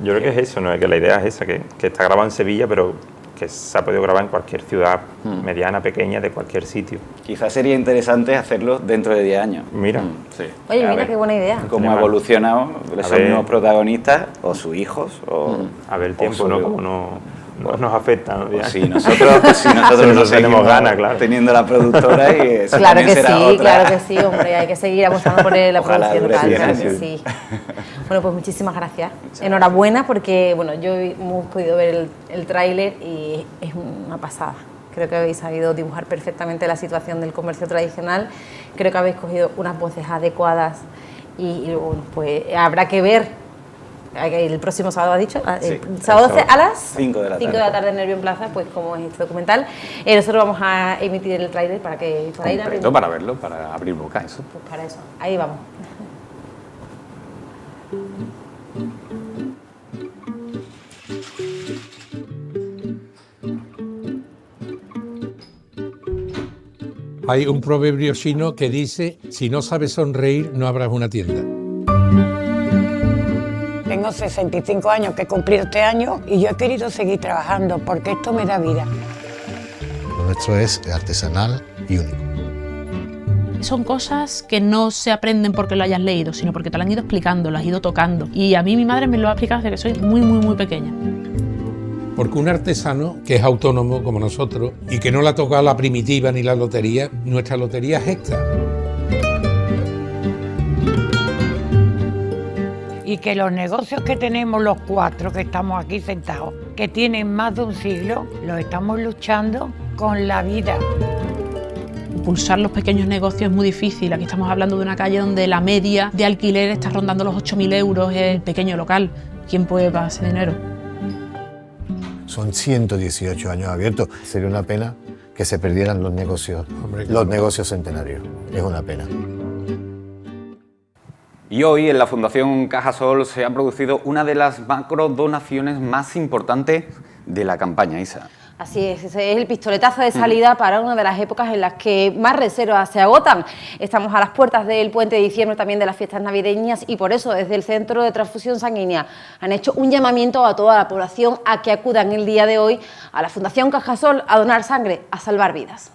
Yo creo que es eso, ¿no? Que la idea es esa, que está grabado en Sevilla, pero que se ha podido grabar en cualquier ciudad mediana, pequeña, de cualquier sitio. quizás sería interesante hacerlo dentro de 10 años. Mira, Sí. Oye, A mira ver. qué buena idea. Cómo Tenemos- ha evolucionado esos ver. mismos protagonistas o sus hijos o a ver el o tiempo, su- ¿no? Como no nos afecta, ¿no? o si nosotros no tenemos seguimos ganas, claro. teniendo la productora y eso Claro también que será sí, otra. claro que sí, hombre, hay que seguir apostando por la Ojalá producción dure local, 100 claro que años. sí. Bueno, pues muchísimas gracias. Enhorabuena porque, bueno, yo hemos podido ver el tráiler y es una pasada. Creo que habéis sabido dibujar perfectamente la situación del comercio tradicional, creo que habéis cogido unas voces adecuadas y bueno, pues habrá que ver. El próximo sábado, ha dicho, Sí, el sábado 12 a las 5 de la tarde. en Nervión Plaza, pues como es este documental. Nosotros vamos a emitir el tráiler para ir Completo abriendo. para verlo, para abrir boca, eso. Pues para eso, ahí vamos. Hay un proverbio chino que dice, si no sabes sonreír, no abras una tienda. Tengo 65 años que he cumplido este año y yo he querido seguir trabajando porque esto me da vida. Lo nuestro es artesanal y único. Son cosas que no se aprenden porque lo hayas leído, sino porque te lo han ido explicando, lo has ido tocando. Y a mí mi madre me lo ha explicado desde que soy muy pequeña. Porque un artesano que es autónomo como nosotros y que no le ha tocado la primitiva ni la lotería, nuestra lotería es esta. Y que los negocios que tenemos los 4 que estamos aquí sentados, que tienen más de un siglo, los estamos luchando con la vida. Impulsar los pequeños negocios es muy difícil. Aquí estamos hablando de una calle donde la media de alquiler está rondando los 8.000 euros, es el pequeño local. ¿Quién puede pagar ese dinero? Son 118 años abiertos. Sería una pena que se perdieran los negocios, Hombre, los negocios centenarios. Es una pena. Y hoy en la Fundación Cajasol se ha producido una de las macro donaciones más importantes de la campaña, Isa. Así es, ese es el pistoletazo de salida para una de las épocas en las que más reservas se agotan. Estamos a las puertas del puente de diciembre, también de las fiestas navideñas, y por eso desde el Centro de Transfusión Sanguínea han hecho un llamamiento a toda la población a que acudan el día de hoy a la Fundación Cajasol a donar sangre, a salvar vidas.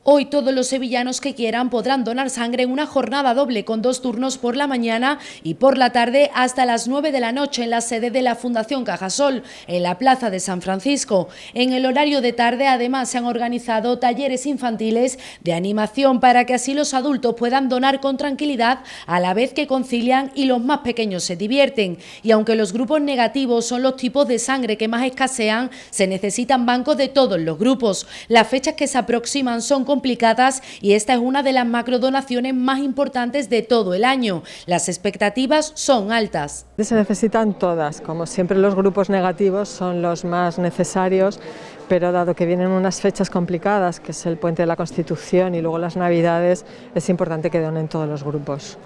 Hoy todos los sevillanos que quieran podrán donar sangre en una jornada doble con 2 turnos por la mañana y por la tarde hasta las 9 de la noche en la sede de la Fundación Cajasol, en la Plaza de San Francisco. En el horario de tarde además se han organizado talleres infantiles de animación para que así los adultos puedan donar con tranquilidad a la vez que concilian y los más pequeños se divierten. Y aunque los grupos negativos son los tipos de sangre que más escasean, se necesitan bancos de todos los grupos. Las fechas que se aproximan son complicadas y esta es una de las macrodonaciones más importantes de todo el año. Las expectativas son altas. Se necesitan todas, como siempre los grupos negativos son los más necesarios, pero dado que vienen unas fechas complicadas, que es el Puente de la Constitución y luego las Navidades, es importante que donen todos los grupos.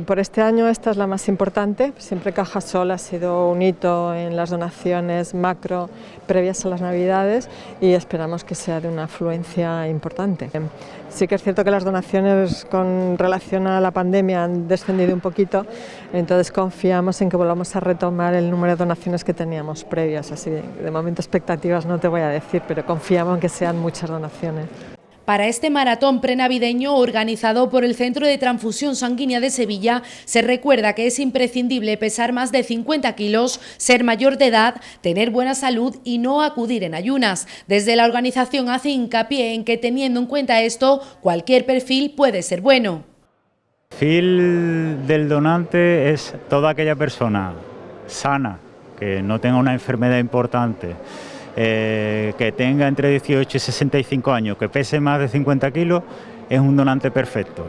Por este año esta es la más importante, siempre Cajasol ha sido un hito en las donaciones macro previas a las Navidades y esperamos que sea de una afluencia importante. Sí que es cierto que las donaciones con relación a la pandemia han descendido un poquito, entonces confiamos en que volvamos a retomar el número de donaciones que teníamos previas, así de momento expectativas no te voy a decir, pero confiamos en que sean muchas donaciones. Para este maratón prenavideño organizado por el Centro de Transfusión Sanguínea de Sevilla, se recuerda que es imprescindible pesar más de 50 kilos, ser mayor de edad, tener buena salud y no acudir en ayunas. Desde la organización hace hincapié en que, teniendo en cuenta esto, cualquier perfil puede ser bueno. El perfil del donante es toda aquella persona sana, que no tenga una enfermedad importante, que tenga entre 18 y 65 años, que pese más de 50 kilos, es un donante perfecto.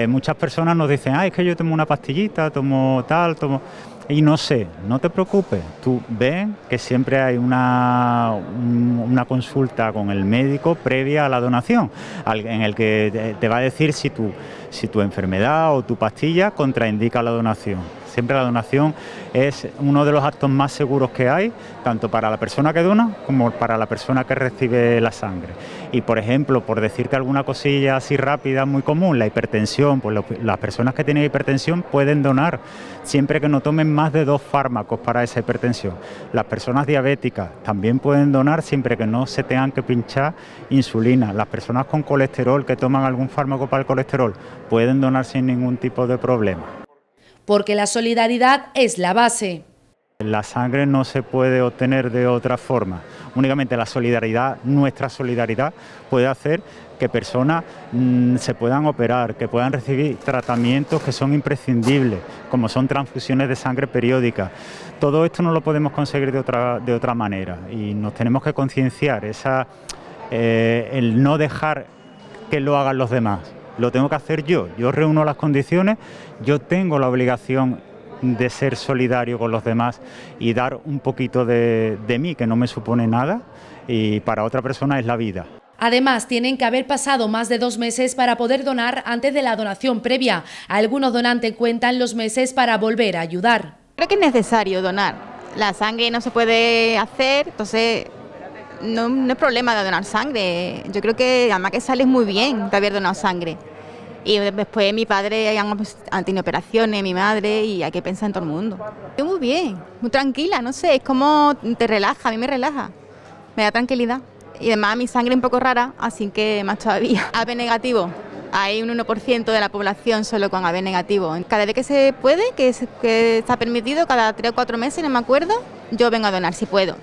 Muchas personas nos dicen, es que yo tomo una pastillita, tomo tal, tomo... Y no sé, no te preocupes, tú ven que siempre hay una consulta con el médico previa a la donación, en el que te va a decir si tu enfermedad o tu pastilla contraindica la donación. Siempre la donación es uno de los actos más seguros que hay, tanto para la persona que dona como para la persona que recibe la sangre. Y por ejemplo, por decirte alguna cosilla así rápida, muy común, la hipertensión, pues las personas que tienen hipertensión pueden donar siempre que no tomen más de 2 fármacos para esa hipertensión. Las personas diabéticas también pueden donar siempre que no se tengan que pinchar insulina. Las personas con colesterol que toman algún fármaco para el colesterol pueden donar sin ningún tipo de problema. Porque la solidaridad es la base. La sangre no se puede obtener de otra forma. Únicamente la solidaridad, nuestra solidaridad, puede hacer que personas se puedan operar, que puedan recibir tratamientos que son imprescindibles, como son transfusiones de sangre periódicas. Todo esto no lo podemos conseguir de otra manera y nos tenemos que concienciar, el no dejar que lo hagan los demás. Lo tengo que hacer yo reúno las condiciones, yo tengo la obligación de ser solidario con los demás y dar un poquito de mí, que no me supone nada, y para otra persona es la vida. Además, tienen que haber pasado más de 2 meses para poder donar antes de la donación previa. Algunos donantes cuentan los meses para volver a ayudar. Creo que es necesario donar. La sangre no se puede hacer, entonces no es problema de donar sangre. Yo creo que además que sales muy bien de haber donado sangre. Y después mi padre han tenido operaciones, mi madre, y hay que pensar en todo el mundo. Yo muy bien, muy tranquila, no sé, es como te relaja, a mí me relaja, me da tranquilidad. Y además mi sangre es un poco rara, así que más todavía. AB negativo, hay un 1% de la población solo con AB negativo. Cada vez que se puede, que está permitido, cada 3 o 4 meses, no me acuerdo, yo vengo a donar si puedo.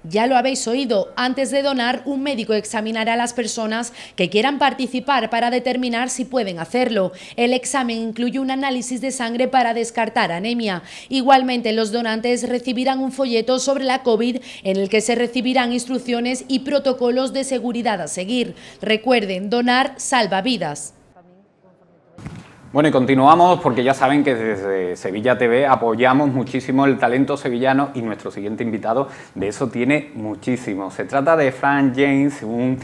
Ya lo habéis oído, antes de donar, un médico examinará a las personas que quieran participar para determinar si pueden hacerlo. El examen incluye un análisis de sangre para descartar anemia. Igualmente, los donantes recibirán un folleto sobre la COVID en el que se recibirán instrucciones y protocolos de seguridad a seguir. Recuerden, donar salva vidas. Bueno, y continuamos porque ya saben que desde Sevilla TV apoyamos muchísimo el talento sevillano y nuestro siguiente invitado de eso tiene muchísimo. Se trata de Frank James, un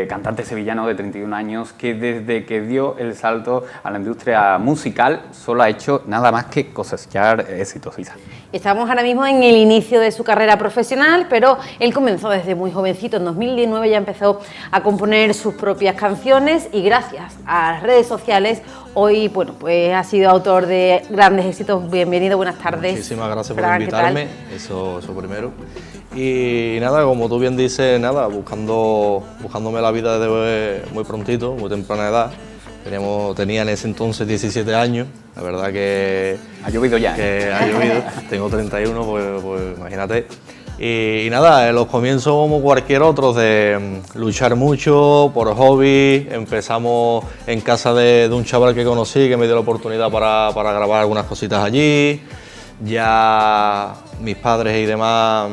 cantante sevillano de 31 años que desde que dio el salto a la industria musical solo ha hecho nada más que cosechar éxitos. Isa. Estamos ahora mismo en el inicio de su carrera profesional, pero él comenzó desde muy jovencito. En 2019 ya empezó a componer sus propias canciones y gracias a las redes sociales hoy, bueno, pues ha sido autor de grandes éxitos. Bienvenido, buenas tardes. Muchísimas gracias Frank, por invitarme, eso primero. Y nada, como tú bien dices, nada, buscándome la vida desde muy prontito, muy temprana edad. Tenía en ese entonces 17 años, la verdad que... Ha llovido ya. Que ha llovido, tengo 31, pues imagínate. Y nada, en los comienzos como cualquier otro, de luchar mucho por hobby. Empezamos en casa de un chaval que conocí, que me dio la oportunidad para grabar algunas cositas allí. Ya mis padres y demás,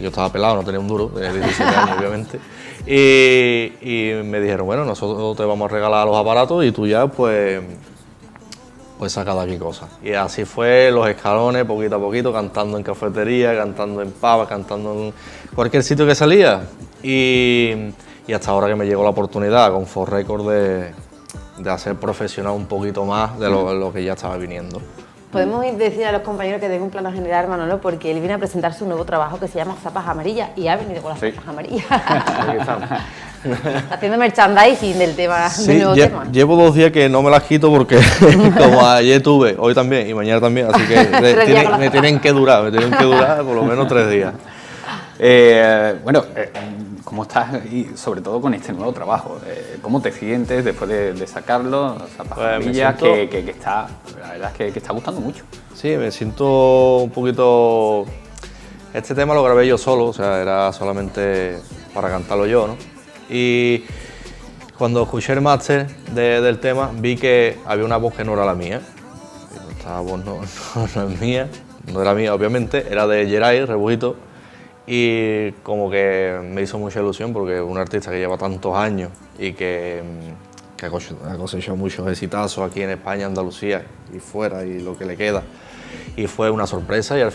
yo estaba pelado, no tenía un duro, tenía 17 años obviamente. Y me dijeron, bueno, nosotros te vamos a regalar los aparatos y tú ya pues saca de aquí cosas. Y así fue los escalones, poquito a poquito, cantando en cafetería, cantando en pubs, cantando en cualquier sitio que salía. Y hasta ahora que me llegó la oportunidad con For Record de hacer profesional un poquito más de lo que ya estaba viniendo. Podemos decir a los compañeros que den un plano general, Manolo, porque él viene a presentar su nuevo trabajo que se llama Zapas Amarillas y ha venido con las zapas amarillas. Haciendo merchandising del tema, del nuevo tema. Llevo 2 días que no me las quito porque como ayer tuve, hoy también y mañana también, así que me tienen que durar por lo menos 3 días. ¿Cómo estás? Y sobre todo con este nuevo trabajo, ¿cómo te sientes después de sacarlo? Zapas Amarillas, que está, la verdad es que está gustando mucho. Sí, me siento un poquito... Este tema lo grabé yo solo, o sea, era solamente para cantarlo yo, ¿no? Y cuando escuché el máster del tema, vi que había una voz que no era la mía. Esta voz no es mía, no era mía obviamente, era de Geray, Rebujito. Y como que me hizo mucha ilusión porque es un artista que lleva tantos años y que ha cosechado muchos exitazos aquí en España, Andalucía y fuera y lo que le queda. Y fue una sorpresa y al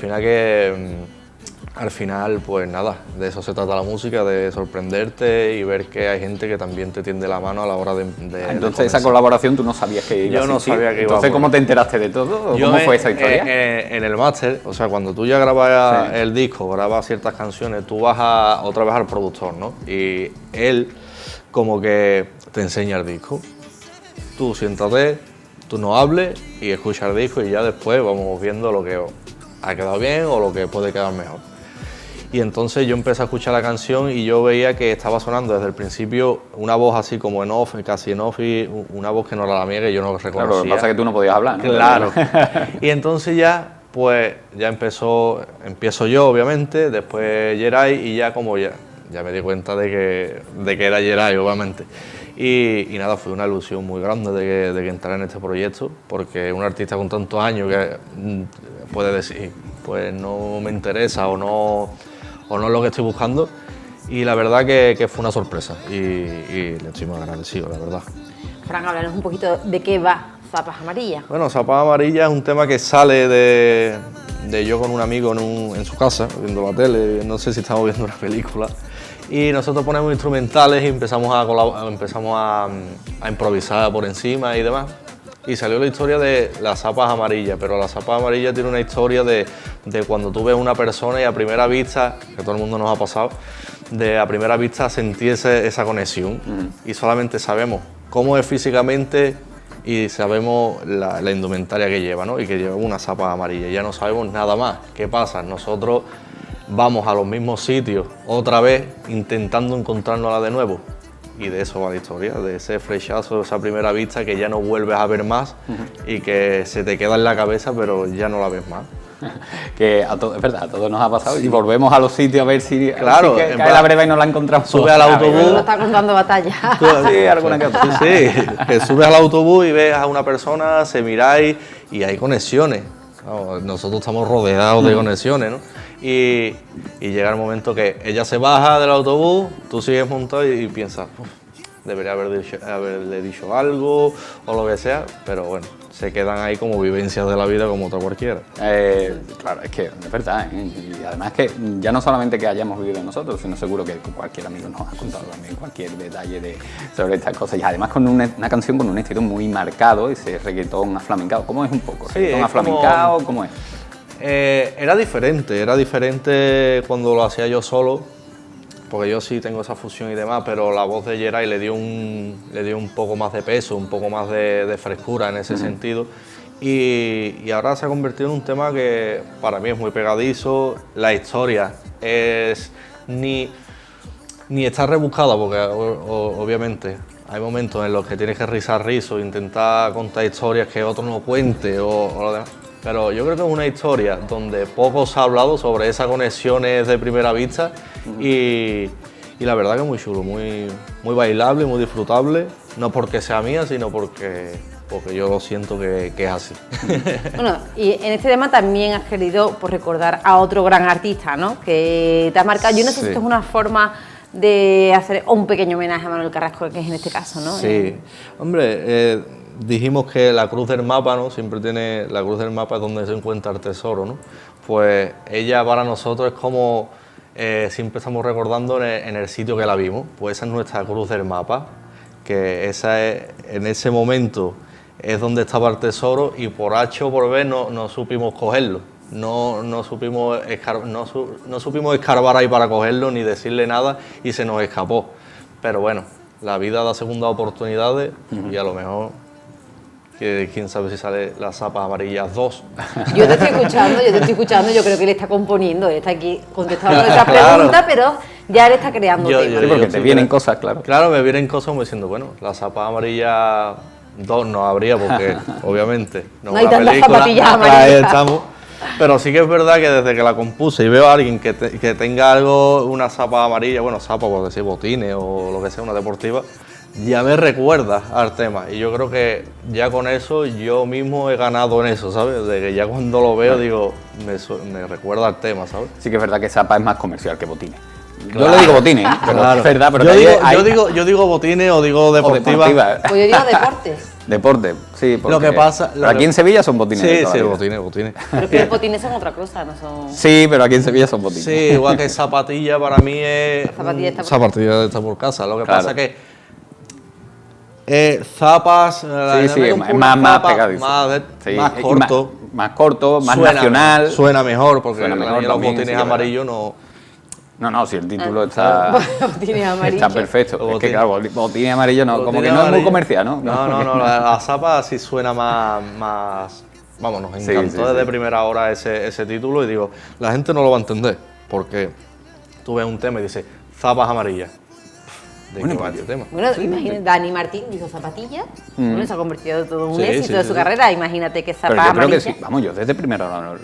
final pues nada, de eso se trata la música, de sorprenderte y ver que hay gente que también te tiende la mano a la hora de entonces esa colaboración tú no sabías que iba a existir. Yo no sabía que iba a Entonces, ¿cómo te enteraste de todo? ¿Cómo fue esa historia? En el máster, o sea, cuando tú ya grabas el disco, grabas ciertas canciones, tú vas otra vez al productor, ¿no? Y él como que te enseña el disco. Tú siéntate, tú no hables y escucha el disco y ya después vamos viendo lo que ha quedado bien o lo que puede quedar mejor. Y entonces yo empecé a escuchar la canción y yo veía que estaba sonando desde el principio una voz así como en off, casi en off, y una voz que no era la mía, que yo no reconocía. Claro, lo que pasa es que tú no podías hablar, ¿no? Claro. Y entonces ya, pues, ya empiezo yo, obviamente, después Geray, y ya me di cuenta de que era Geray, obviamente. Y nada, fue una ilusión muy grande de que entrara en este proyecto, porque un artista con tantos años que puede decir, pues no me interesa o no es lo que estoy buscando, y la verdad que fue una sorpresa y le estoy muy agradecido, la verdad. Fran, háblanos un poquito de qué va Zapas Amarillas. Bueno, Zapas Amarillas es un tema que sale de yo con un amigo en su casa, viendo la tele, no sé si estamos viendo una película, y nosotros ponemos instrumentales y empezamos a improvisar por encima y demás. Y salió la historia de las zapas amarillas, pero la zapa amarilla tiene una historia de cuando tú ves una persona y a primera vista, que todo el mundo nos ha pasado, de a primera vista sentir esa conexión. Y solamente sabemos cómo es físicamente y sabemos la indumentaria que lleva, ¿no? Y que lleva una zapa amarilla, ya no sabemos nada más. ¿Qué pasa? Nosotros vamos a los mismos sitios otra vez intentando encontrárnosla de nuevo. Y de eso va la historia, de ese flechazo, esa primera vista que ya no vuelves a ver más y que se te queda en la cabeza pero ya no la ves más. Que es verdad, a todos nos ha pasado, sí. Y volvemos a los sitios a ver si cae plan, la breva y no la encontramos. Sube al autobús. No está contando batalla. Sí, alguna que otra. Sí, que subes al autobús y ves a una persona, se miráis y hay conexiones. Nosotros estamos rodeados de conexiones, ¿no? Y llega el momento que ella se baja del autobús, tú sigues montado y piensas, debería haberle dicho algo o lo que sea, pero bueno, se quedan ahí como vivencias de la vida como otra cualquiera. Claro, es que es verdad, ¿eh? Y además que ya no solamente que hayamos vivido nosotros, sino seguro que cualquier amigo nos ha contado también cualquier detalle sobre estas cosas. Y además con una canción con un estilo muy marcado, ese reggaetón aflamencado. ¿Cómo es un poco? ¿Reggaetón aflamencado? ¿Cómo es? Era diferente cuando lo hacía yo solo, porque yo sí tengo esa fusión y demás, pero la voz de Geray le dio un poco más de peso, un poco más de frescura en ese sentido, Y ahora se ha convertido en un tema que para mí es muy pegadizo. La historia es ni está rebuscada, porque obviamente hay momentos en los que tienes que rizar rizo, intentar contar historias que otro no cuente o lo demás. Pero yo creo que es una historia donde poco se ha hablado sobre esas conexiones de primera vista y la verdad que es muy chulo, muy bailable, muy disfrutable, no porque sea mía, sino porque yo lo siento que es así. Bueno, y en este tema también has querido recordar a otro gran artista, ¿no? Que te ha marcado. Yo no sé si esto es una forma de hacer un pequeño homenaje a Manuel Carrasco, que es en este caso, ¿no? Sí, hombre, dijimos que la cruz del mapa, ¿no? Siempre tiene, la cruz del mapa es donde se encuentra el tesoro, ¿no? Pues ella para nosotros es como, siempre estamos recordando en el sitio que la vimos, pues esa es nuestra cruz del mapa, que esa es, en ese momento es donde estaba el tesoro y por H o por B no supimos cogerlo. No supimos escarbar ahí para cogerlo ni decirle nada y se nos escapó. Pero bueno, la vida da segundas oportunidades y a lo mejor, quién sabe si sale las zapas amarillas 2. Yo te estoy escuchando, yo creo que él está componiendo, él está aquí contestando esa pregunta, pero ya él está creando temas. Sí, porque te vienen cosas, claro. Claro, me vienen cosas como diciendo, bueno, las zapas amarillas 2 no habría porque obviamente no hay tantas zapatillas amarillas. Ahí estamos. Pero sí que es verdad que desde que la compuse y veo a alguien que tenga algo, una zapa amarilla, bueno, zapa por decir botines o lo que sea, una deportiva, ya me recuerda al tema. Y yo creo que ya con eso yo mismo he ganado en eso, ¿sabes? De que ya cuando lo veo digo, me recuerda al tema, ¿sabes? Sí que es verdad que zapa es más comercial que botines. Claro. Yo le digo botines, pero claro. es verdad. Pero yo digo botines o digo deportiva. Pues yo digo deportes. Deporte, sí. Lo que pasa... Pero aquí en Sevilla son botines. Sí, botines. Pero que los botines son otra cosa, no son... Sí, pero aquí en Sevilla son botines. Sí, igual que zapatilla para mí es... Zapatilla está por casa. Lo que pasa es que zapas... Sí, es más pegadizo. Más corto. Más corto, más nacional. Suena mejor, porque suena mejor los botines amarillos no... No, si el título está perfecto. Es que claro, botines amarillos no, como que no es muy comercial, ¿no? No, la zapa sí suena más... Vamos, nos encantó desde primera hora ese título y digo, la gente no lo va a entender, porque tú ves un tema y dices, zapas amarillas. Bueno, imagínate, Dani Martín dijo zapatilla, bueno, se ha convertido todo en un éxito de su carrera, imagínate que zapas amarillas. Pero yo creo que sí, vamos, yo desde primera hora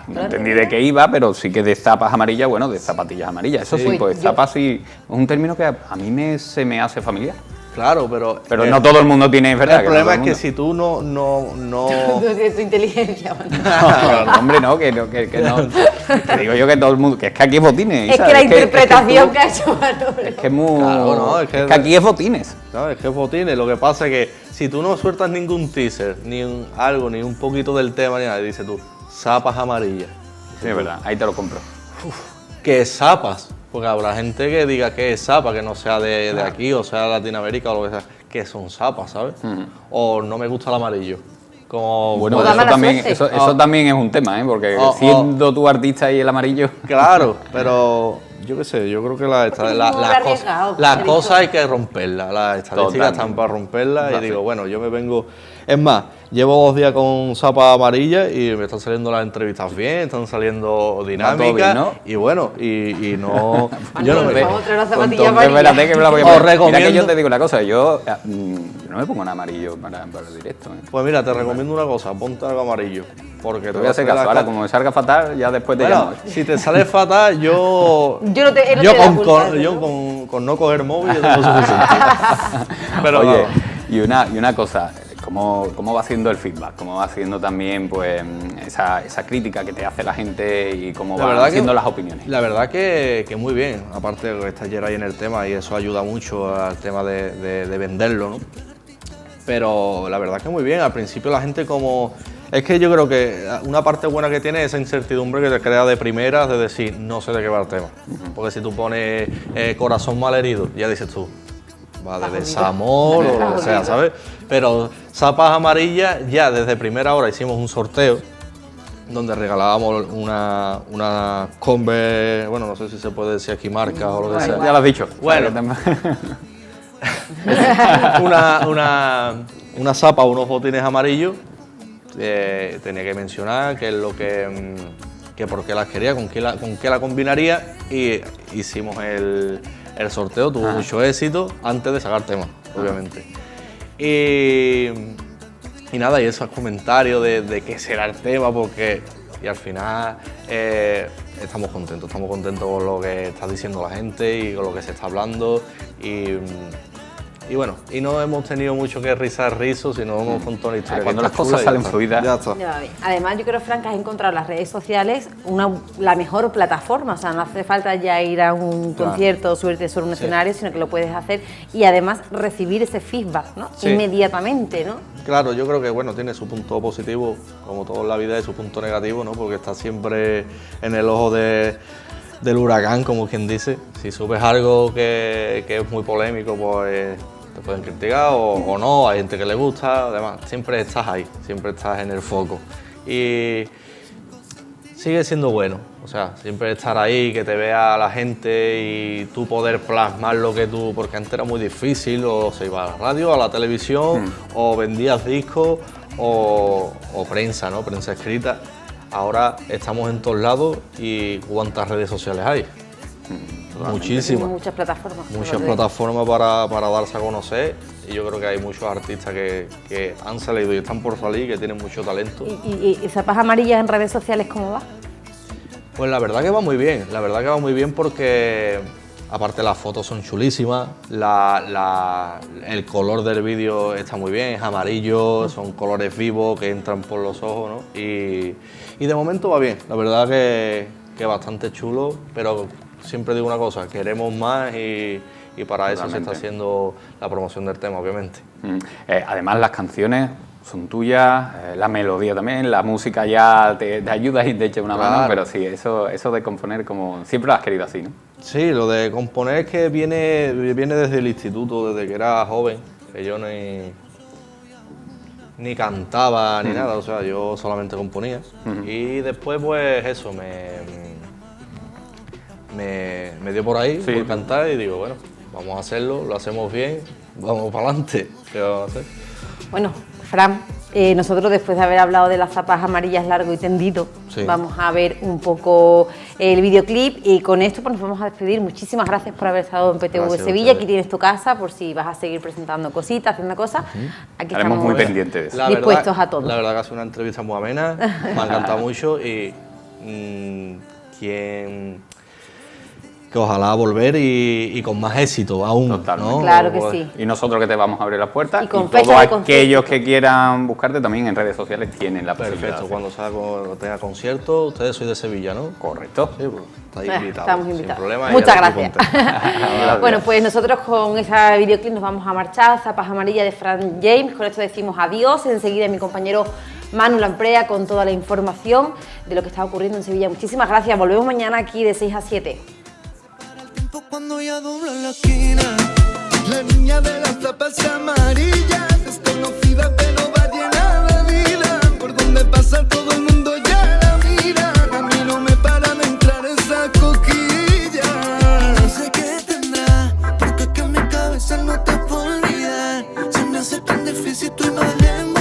no entendí de qué iba, pero sí que de zapas amarillas, bueno, de zapatillas amarillas, eso sí, pues zapas sí, es un término que a mí se me hace familiar. Claro, pero no todo el mundo tiene, ¿verdad? El problema es que si tú no... No tienes tu inteligencia. No, hombre, no, que no. Que digo yo que todo el mundo... Que es que aquí es botines. Es que la interpretación que ha hecho Manolo. Es que es muy... Claro, es que aquí es botines. No, es que es botines. Lo que pasa es que si tú no sueltas ningún teaser, ni un poquito del tema, ni nada, y dices tú, zapas amarillas. Sí, es verdad, ahí te lo compro. ¿Qué zapas? Porque habrá gente que diga que es zapa, que no sea de aquí, o sea de Latinoamérica o lo que sea, que son zapas, ¿sabes? O no me gusta el amarillo. Como, bueno, eso también es un tema, ¿eh? Porque siendo tú artista y el amarillo... Claro, pero yo qué sé, yo creo que las cosas hay que romperlas, las estadísticas están para romperlas y digo, bueno, yo me vengo... Es más, llevo 2 días con zapa amarilla y me están saliendo las entrevistas bien, están saliendo dinámicas bien, ¿no? Y bueno, y no... yo no me veo. Espérate que me la voy a poner. Os recomiendo... Mira que yo te digo una cosa, yo no me pongo en amarillo para el directo. Pues mira, te recomiendo una cosa, ponte algo amarillo. Porque te voy a hacer caso, ahora como me salga fatal, ya después te llamo. Si te sale fatal, yo con no coger móvil yo tengo suficiente. Pero oye, y una cosa, ¿cómo va siendo el feedback? ¿Cómo va siendo también pues esa crítica que te hace la gente y cómo van siendo las opiniones? La verdad que muy bien, aparte de que está Geray en el tema y eso ayuda mucho al tema de venderlo, ¿no? Pero la verdad que muy bien, al principio la gente como... Es que yo creo que una parte buena que tiene es esa incertidumbre que te crea de primeras, de decir, no sé de qué va el tema. Porque si tú pones corazón mal herido, ya dices tú, va de desamor o lo que sea, ¿sabes? Pero zapas amarillas, ya desde primera hora hicimos un sorteo donde regalábamos una Converse, bueno, no sé si se puede decir aquí marcas o lo que sea. Ya lo has dicho. Bueno, una zapa, unos botines amarillos, tenía que mencionar qué es lo que por qué las quería, con qué la combinaría, y hicimos el sorteo, tuvo mucho éxito antes de sacar temas, obviamente. Y nada, y esos comentarios de qué será el tema, porque y al final estamos contentos con lo que está diciendo la gente y con lo que se está hablando, y bueno, y no hemos tenido mucho que rizar rizos, sino hemos contado una historia. Cuando las cosas salen fluidas. Ya está. Además, yo creo, Fran, que has encontrado en las redes sociales la mejor plataforma. O sea, no hace falta ya ir a un concierto o subirte sobre un escenario, sino que lo puedes hacer y además recibir ese feedback, ¿no? Sí. Inmediatamente, ¿no? Claro, yo creo que bueno, tiene su punto positivo, como todo en la vida, y su punto negativo, ¿no? Porque está siempre en el ojo del huracán, como quien dice. Si subes algo que es muy polémico, pues te pueden criticar o no, hay gente que le gusta, además, siempre estás ahí, siempre estás en el foco. Y sigue siendo bueno, o sea, siempre estar ahí, que te vea la gente y tú poder plasmar lo que tú, porque antes era muy difícil, o se iba a la radio, a la televisión, o vendías discos, o prensa, ¿no? Prensa escrita. Ahora estamos en todos lados, y ¿cuántas redes sociales hay? Muchísimas. Muchas plataformas. Muchas plataformas para darse a conocer, y yo creo que hay muchos artistas que han salido y están por salir, que tienen mucho talento. ¿Y Zapas Amarillas en redes sociales cómo va? Pues la verdad que va muy bien, porque aparte las fotos son chulísimas, el color del vídeo está muy bien, es amarillo, son colores vivos que entran por los ojos, ¿no? Y de momento va bien, la verdad que bastante chulo, pero siempre digo una cosa, queremos más, y para eso se está haciendo la promoción del tema, obviamente. Además, las canciones son tuyas, la melodía también, la música ya te ayuda y te echa una mano, pero sí, eso de componer, como siempre lo has querido así, ¿no? Sí, lo de componer es que viene desde el instituto, desde que era joven, que yo ni cantaba ni nada, o sea, yo solamente componía. Y después, pues eso, me dio por ahí, por cantar, y digo, bueno, vamos a hacerlo, lo hacemos bien, vamos para adelante. ¿Qué vamos a hacer? Bueno, Fran, nosotros después de haber hablado de las zapas amarillas largo y tendido, vamos a ver un poco el videoclip, y con esto pues nos vamos a despedir. Muchísimas gracias por haber estado en PTV Sevilla. Aquí tienes tu casa por si vas a seguir presentando cositas, haciendo cosas. Aquí estaremos muy pendientes de eso. Dispuestos a todo. La verdad que ha sido una entrevista muy amena, me ha encantado mucho, y que ojalá volver y con más éxito aún. Totalmente. ¿no? Claro que sí. Y nosotros que te vamos a abrir las puertas, y con todos aquellos que quieran buscarte también en redes sociales tienen la posibilidad. Perfecto, cuando tenga concierto, ustedes sois de Sevilla, ¿no? Correcto. Sí, pues, estáis invitados. Estamos invitados. Sin problema. Muchas gracias. Bueno, pues nosotros con ese videoclip nos vamos a marchar. Zapas Amarillas de Fran James. Con esto decimos adiós. Enseguida mi compañero Manu Lamprea con toda la información de lo que está ocurriendo en Sevilla. Muchísimas gracias. Volvemos mañana aquí de 6 a 7. Cuando ya dobla la esquina, la niña de las zapas amarillas, desconocida pero va llena de vida. Por donde pasa todo el mundo ya la mira. A mí no me para de entrar esa coquilla. No sé qué tendrá, porque es que en mi cabeza no te puedo olvidar. Se me hace tan difícil tu imagen.